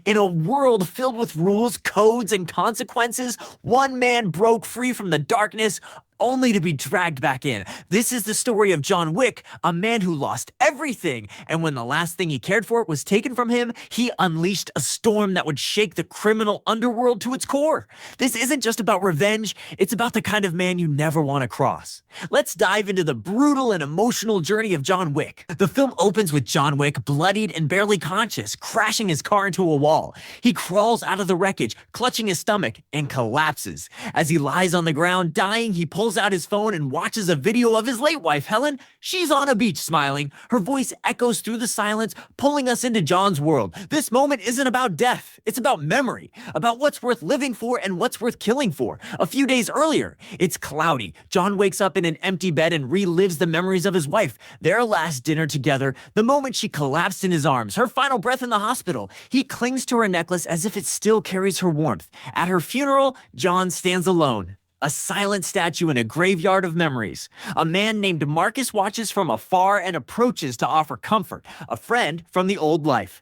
In a world filled with rules, codes, and consequences, one man broke free from the darkness only to be dragged back in. This is the story of John Wick, a man who lost everything, and when the last thing he cared for was taken from him, he unleashed a storm that would shake the criminal underworld to its core. This isn't just about revenge, it's about the kind of man you never want to cross. Let's dive into the brutal and emotional journey of John Wick. The film opens with John Wick, bloodied and barely conscious, crashing his car into a wall. He crawls out of the wreckage, clutching his stomach, and collapses. As he lies on the ground, dying, he pulls out his phone and watches a video of his late wife, Helen. She's on a beach smiling. Her voice echoes through the silence, pulling us into John's world. This moment isn't about death. It's about memory, about what's worth living for and what's worth killing for. A few days earlier, it's cloudy. John wakes up in an empty bed and relives the memories of his wife, their last dinner together, the moment she collapsed in his arms, her final breath in the hospital. He clings to her necklace as if it still carries her warmth. At her funeral, John stands alone. A silent statue in a graveyard of memories. A man named Marcus watches from afar and approaches to offer comfort, a friend from the old life.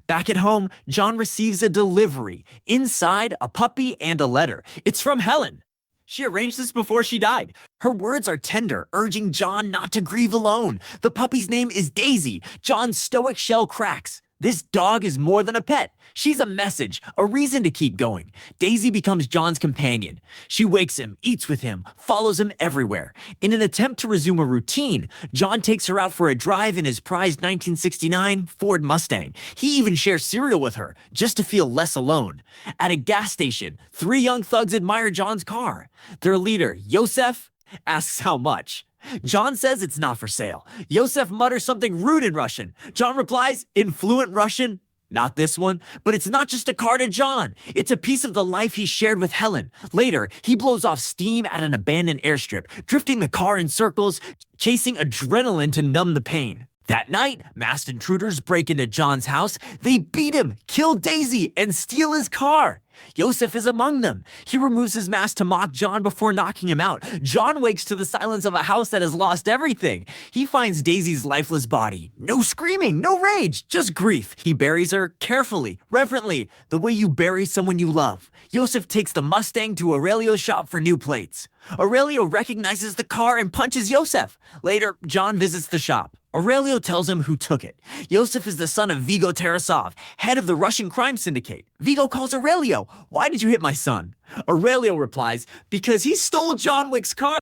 Back at home, John receives a delivery. Inside, a puppy and a letter. It's from Helen. She arranged this before she died. Her words are tender, urging John not to grieve alone. The puppy's name is Daisy. John's stoic shell cracks. This dog is more than a pet. She's a message, a reason to keep going. Daisy becomes John's companion. She wakes him, eats with him, follows him everywhere. In an attempt to resume a routine, John takes her out for a drive in his prized 1969 Ford Mustang. He even shares cereal with her, just to feel less alone. At a gas station, three young thugs admire John's car. Their leader, Yosef, asks how much. John says it's not for sale. Yosef mutters something rude in Russian. John replies in fluent Russian, not this one. But it's not just a car to John. It's a piece of the life he shared with Helen. Later, he blows off steam at an abandoned airstrip, drifting the car in circles, chasing adrenaline to numb the pain. That night, masked intruders break into John's house. They beat him, kill Daisy, and steal his car. Yosef is among them. He removes his mask to mock John before knocking him out. John wakes to the silence of a house that has lost everything. He finds Daisy's lifeless body. No screaming, no rage, just grief. He buries her carefully, reverently, the way you bury someone you love. Yosef takes the Mustang to Aurelio's shop for new plates. Aurelio recognizes the car and punches Yosef. Later, John visits the shop. Aurelio tells him who took it. Yosef is the son of Vigo Tarasov, head of the Russian crime syndicate. Vigo calls Aurelio, "Why did you hit my son?" Aurelio replies, "Because he stole John Wick's car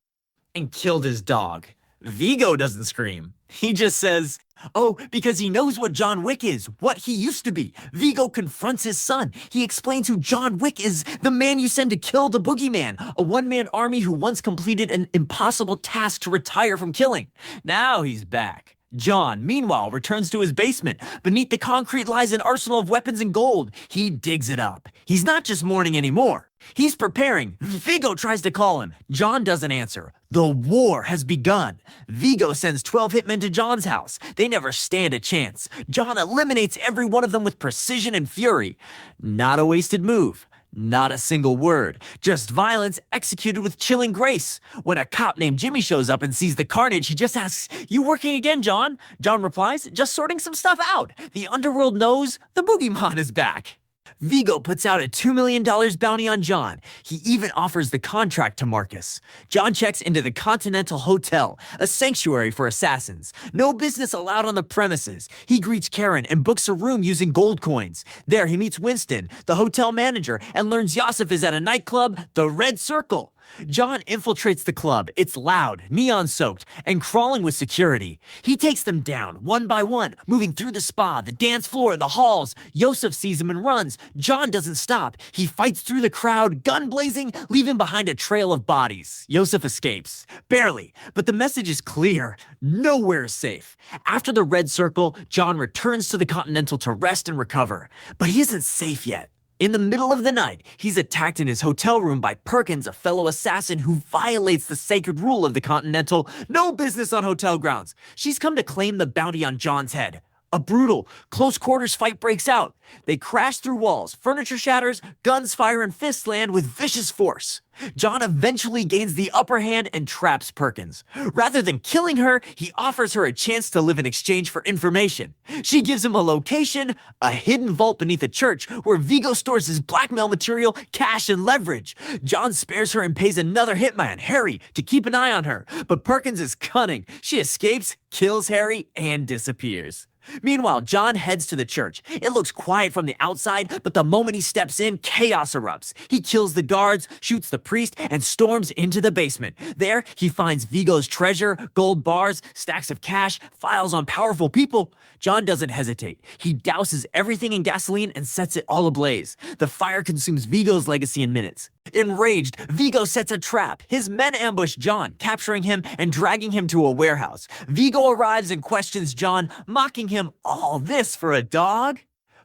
and killed his dog." Vigo doesn't scream. He just says, "Oh, because he knows what John Wick is, what he used to be." Vigo confronts his son. He explains who John Wick is, the man you send to kill the boogeyman, a one-man army who once completed an impossible task to retire from killing. Now he's back. John, meanwhile, returns to his basement. Beneath the concrete lies an arsenal of weapons and gold. He digs it up. He's not just mourning anymore. He's preparing. Vigo tries to call him. John doesn't answer. The war has begun. Vigo sends 12 hitmen to John's house. They never stand a chance. John eliminates every one of them with precision and fury. Not a wasted move. Not a single word, just violence executed with chilling grace. When a cop named Jimmy shows up and sees the carnage, he just asks, "You working again, John?" John replies, "Just sorting some stuff out. The underworld knows the boogeyman is back." Vigo puts out a $2 million bounty on John. He even offers the contract to Marcus. John checks into the Continental Hotel, a sanctuary for assassins. No business allowed on the premises. He greets Karen and books a room using gold coins. There he meets Winston, the hotel manager, and learns Yosef is at a nightclub, the Red Circle. John infiltrates the club. It's loud, neon-soaked, and crawling with security. He takes them down, one by one, moving through the spa, the dance floor, the halls. Yosef sees him and runs. John doesn't stop. He fights through the crowd, gun blazing, leaving behind a trail of bodies. Yosef escapes. Barely, but the message is clear. Nowhere is safe. After the Red Circle, John returns to the Continental to rest and recover. But he isn't safe yet. In the middle of the night, he's attacked in his hotel room by Perkins, a fellow assassin who violates the sacred rule of the Continental. No business on hotel grounds. She's come to claim the bounty on John's head. A brutal, close quarters fight breaks out. They crash through walls, furniture shatters, guns fire, and fists land with vicious force. John eventually gains the upper hand and traps Perkins. Rather than killing her, he offers her a chance to live in exchange for information. She gives him a location, a hidden vault beneath a church where Vigo stores his blackmail material, cash, and leverage. John spares her and pays another hitman, Harry, to keep an eye on her. But Perkins is cunning. She escapes, kills Harry, and disappears. Meanwhile, John heads to the church. It looks quiet from the outside, but the moment he steps in, chaos erupts. He kills the guards, shoots the priest, and storms into the basement. There, he finds Vigo's treasure, gold bars, stacks of cash, files on powerful people. John doesn't hesitate. He douses everything in gasoline and sets it all ablaze. The fire consumes Vigo's legacy in minutes. Enraged, Vigo sets a trap. His men ambush John, capturing him and dragging him to a warehouse. Vigo arrives and questions John, mocking him, "All this for a dog?"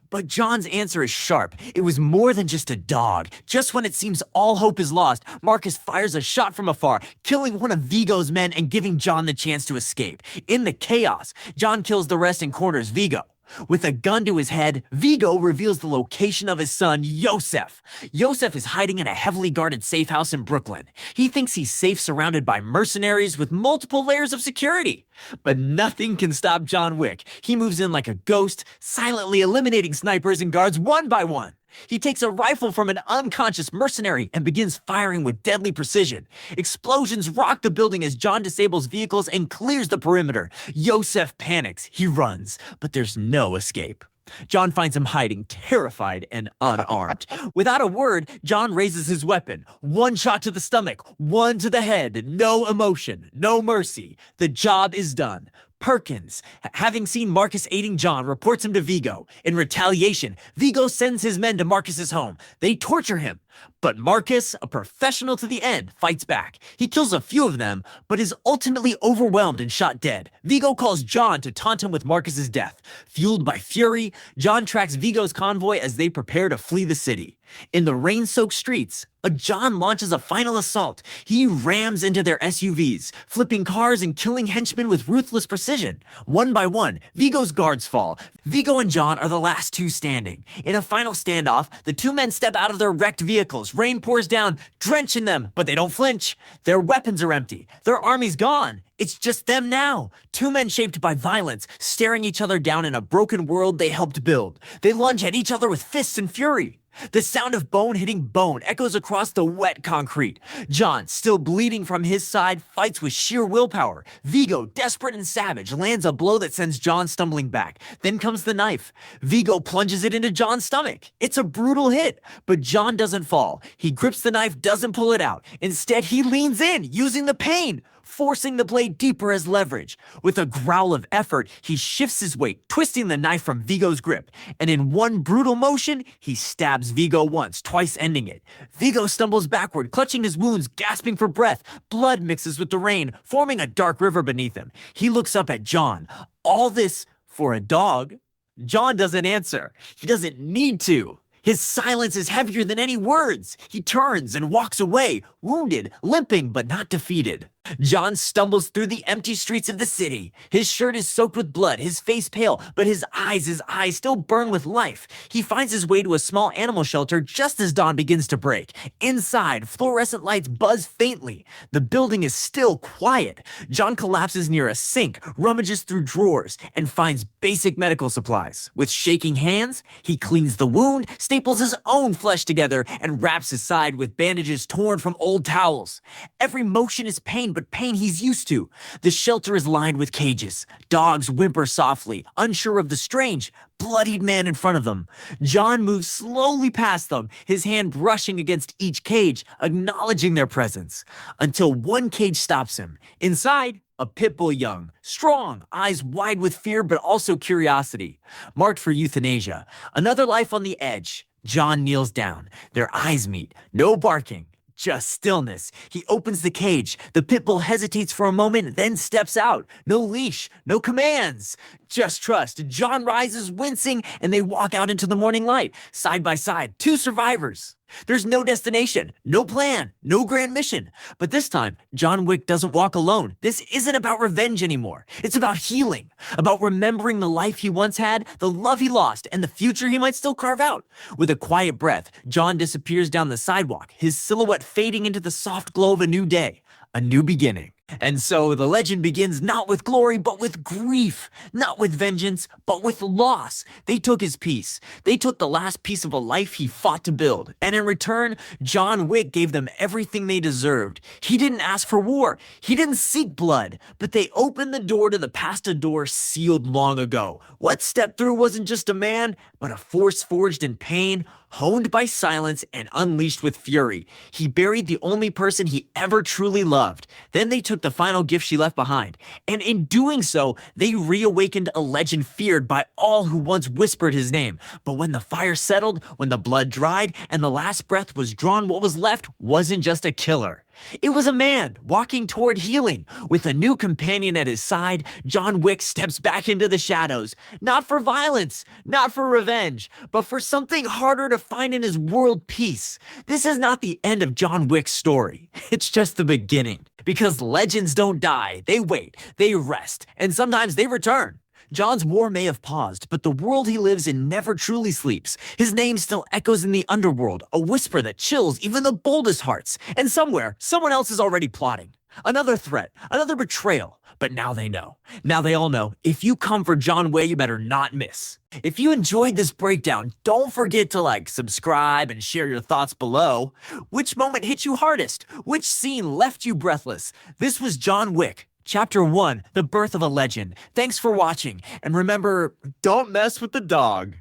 But John's answer is sharp. It was more than just a dog. Just when it seems all hope is lost, Marcus fires a shot from afar, killing one of Vigo's men and giving John the chance to escape. In the chaos, John kills the rest and corners Vigo. With a gun to his head, Vigo reveals the location of his son, Yosef. Yosef is hiding in a heavily guarded safe house in Brooklyn. He thinks he's safe surrounded by mercenaries with multiple layers of security. But nothing can stop John Wick. He moves in like a ghost, silently eliminating snipers and guards one by one. He takes a rifle from an unconscious mercenary and begins firing with deadly precision. Explosions rock the building as John disables vehicles and clears the perimeter. Yosef panics. He runs, but there's no escape. John finds him hiding, terrified and unarmed. Without a word, John raises his weapon. One shot to the stomach, one to the head. No emotion, no mercy. The job is done. Perkins, having seen Marcus aiding John, reports him to Vigo. In retaliation, Vigo sends his men to Marcus's home. They torture him. But Marcus, a professional to the end, fights back. He kills a few of them, but is ultimately overwhelmed and shot dead. Vigo calls John to taunt him with Marcus's death. Fueled by fury, John tracks Vigo's convoy as they prepare to flee the city. In the rain-soaked streets, John launches a final assault. He rams into their SUVs, flipping cars and killing henchmen with ruthless precision. One by one, Vigo's guards fall. Vigo and John are the last two standing. In a final standoff, the two men step out of their wrecked vehicles. Rain pours down, drenching them, but they don't flinch. Their weapons are empty. Their army's gone. It's just them now. Two men shaped by violence, staring each other down in a broken world they helped build. They lunge at each other with fists and fury. The sound of bone hitting bone echoes across the wet concrete. John, still bleeding from his side, fights with sheer willpower. Vigo, desperate and savage, lands a blow that sends John stumbling back. Then comes the knife. Vigo plunges it into John's stomach. It's a brutal hit, but John doesn't fall. He grips the knife, doesn't pull it out. Instead, he leans in, using the pain, forcing the blade deeper as leverage. With a growl of effort, he shifts his weight, twisting the knife from Vigo's grip. And in one brutal motion, he stabs Vigo once, twice ending it. Vigo stumbles backward, clutching his wounds, gasping for breath. Blood mixes with the rain, forming a dark river beneath him. He looks up at John. All this for a dog? John doesn't answer. He doesn't need to. His silence is heavier than any words. He turns and walks away, wounded, limping, but not defeated. John stumbles through the empty streets of the city. His shirt is soaked with blood, his face pale, but his eyes still burn with life. He finds his way to a small animal shelter just as dawn begins to break. Inside, fluorescent lights buzz faintly. The building is still quiet. John collapses near a sink, rummages through drawers, and finds basic medical supplies. With shaking hands, he cleans the wound, staples his own flesh together, and wraps his side with bandages torn from old towels. Every motion is pain, but pain he's used to. The shelter is lined with cages. Dogs whimper softly, unsure of the strange, bloodied man in front of them. John moves slowly past them, his hand brushing against each cage, acknowledging their presence, until one cage stops him. Inside, a pit bull young, strong, eyes wide with fear but also curiosity. Marked for euthanasia. Another life on the edge. John kneels down. Their eyes meet. No barking. Just stillness. He opens the cage. The pit bull hesitates for a moment, then steps out. No leash, no commands. Just trust. John rises, wincing, and they walk out into the morning light. Side by side, two survivors. There's no destination, no plan, no grand mission. But this time, John Wick doesn't walk alone. This isn't about revenge anymore. It's about healing, about remembering the life he once had, the love he lost, and the future he might still carve out. With a quiet breath, John disappears down the sidewalk, his silhouette fading into the soft glow of a new day, a new beginning. And so the legend begins not with glory, but with grief, not with vengeance, but with loss. They took his peace. They took the last piece of a life he fought to build. And in return, John Wick gave them everything they deserved. He didn't ask for war. He didn't seek blood, but they opened the door to the past, a door sealed long ago. What stepped through wasn't just a man, but a force forged in pain, honed by silence and unleashed with fury. He buried the only person he ever truly loved. Then they took the final gift she left behind. And in doing so, they reawakened a legend feared by all who once whispered his name. But when the fire settled, when the blood dried, and the last breath was drawn, what was left wasn't just a killer. It was a man walking toward healing. With a new companion at his side, John Wick steps back into the shadows. Not for violence, not for revenge, but for something harder to find in his world, peace. This is not the end of John Wick's story. It's just the beginning. Because legends don't die, they wait, they rest, and sometimes they return. John's war may have paused, but the world he lives in never truly sleeps. His name still echoes in the underworld, a whisper that chills even the boldest hearts. And somewhere, someone else is already plotting. Another threat, another betrayal. But now they know. Now they all know. If you come for John Wick, you better not miss. If you enjoyed this breakdown, don't forget to subscribe, and share your thoughts below. Which moment hit you hardest? Which scene left you breathless? This was John Wick. Chapter 1, The Birth of a Legend. Thanks for watching, and remember, don't mess with the dog.